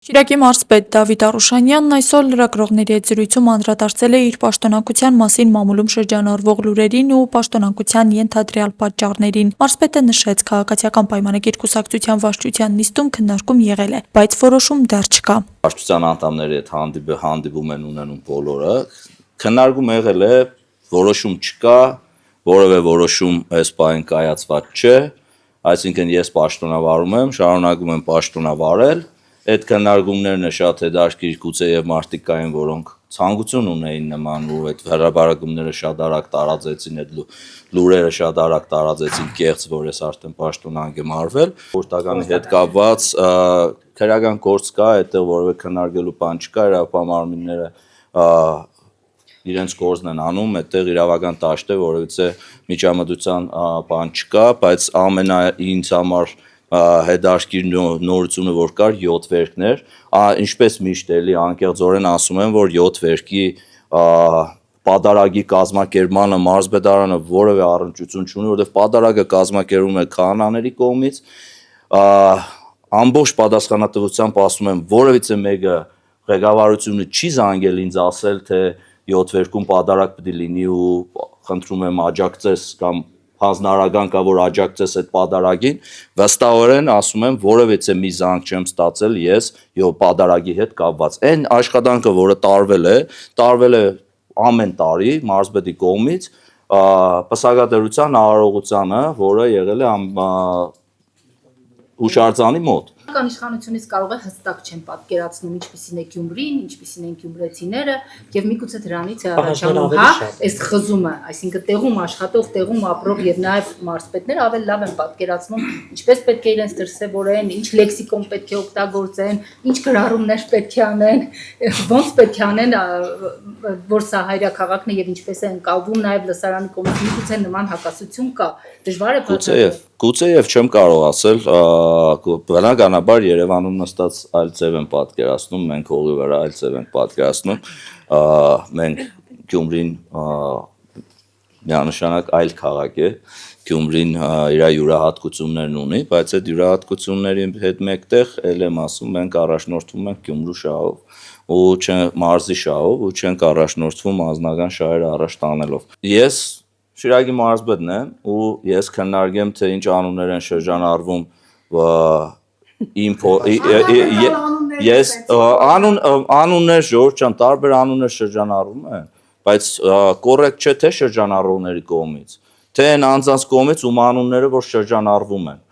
Շիրակի մարզպետ Դավիթ Արուշանյանն այսօր լրագրողների հետ զրույցում անդրադարձել է իր պաշտոնակության մասին մամուլում շրջանառվող լուրերին ու պաշտոնակության ենթադրյալ պատճառներին։ Մարզպետը նշեց, քաղաքացիական պայմանագիր կուսակցության վարչության նիստում քննարկում եղել է, բայց որոշում դեռ չկա։ Վարչության անդամների հետ հանդիպում են ունենում բոլորը, քննարկում եղել է, որոշում չկա, որևէ որոշում այս պահին կայացված չէ, այսինքն ես պաշտոնավարում եմ, շարունակում եմ պաշտոնավարել։ Այդ քննարկումներն է շատ հետաքրքիր, գուցե եւ մարդիկ կային, որոնք ցանկություն ունեին նման ու այդ հրապարակումները շատ արագ տարածեցին, այդ լուրերը շատ արագ տարածեցին, կեղծ, որ ես արդեն պաշտոնանկ եմ արվել։ Գործականի հետ կապված քրեական գործ կա, այդտեղ որևէ քննարկելու բան չկա, հրապարակումները իրենց գործն են անում, այդտեղ իրավական դաշտ է, որովհետեւ միջամտության բան չկա, բայց ինձ համար հետաքրքիր նորությունը որ կար 7 վերքներ, ինչպես միշտ էլի անկեղծորեն ասում են, որ 7 վերքի պատարագի կազմակերպմանը մարզպետարանը որևէ առնչություն չունի, որովհետև պատարագը կազմակերպվում է քահանաների կողմից, ամբողջ պատասխանատվությամբ ասում եմ, որևիցե մեկը ղեկավարությունը չի զանգել ինձ ասել, թե 7 վերքում պատարագ պետք է լինի ու խնդրում եմ աջակցես կամ հանձնարարական կա, որ աջակցես այդ պատարագին, վստահորեն ասում եմ, որևիցե մի զանգ չեմ ստացել ես պատարագի հետ կապված։ Այն աշխատանքը, որը տարվել է ամեն տարի մարզպետի կողմից, պսակադրության արարողությանը, որը եղել է հուշարձանի մոտ։ Իշխանությունից կարող է հստակ չեն պատկերացնում ինչպիսին է Գյումրին, ինչպիսին են գյումրեցիները եւ միգուցե դրանից է առաջանում այս խզումը, այսինքն տեղում աշխատող, տեղում ապրող եւ նաեւ մարզպետները ավելի լավ են պատկերացնում ինչպես պետք է իրենց դրսեւորեն, ինչ լեքսիկոն պետք է օգտագործեն, ինչ գրառումներ պետք է անեն, ոնց պետք է անեն, որ սա հայրենի քաղաքն է եւ ինչպես է ընկալվում նաեւ լսարանի կողմից միգուցե նման հակասություն կա։ Դժվար է բացատրել։ Գուցեև չեմ կարող ասել, բնականաբար Երևանում նստած այլ ձև են պատկերացնում, մենք հողի վրա այլ ձև ենք պատկերացնում, մենք Գյումրին միանշանակ այլ քաղաք է, Գյումրին իր յուրահատկություններն ունի, բայց այդ յուրահատկությունների հետ մեկտեղ էլ եմ ասում, մենք առաջնորդվում ենք Գյումրու շահով ու մարզի շահով ու չենք առաջնորդվում անձնական շահերը առաջ տանելով։ Ես Շիրակի մարզպետն եմ ու ես քննարկեմ, թե ինչ անուններ են շրջանառվում ես անուններ ժողովուրդ ջան, տարբեր անուններ շրջանառվում են, բայց կոռեկտ չէ թե շրջանառողների կողմից, թե այն անձանց կողմից ում անունները որ շրջանառվում են։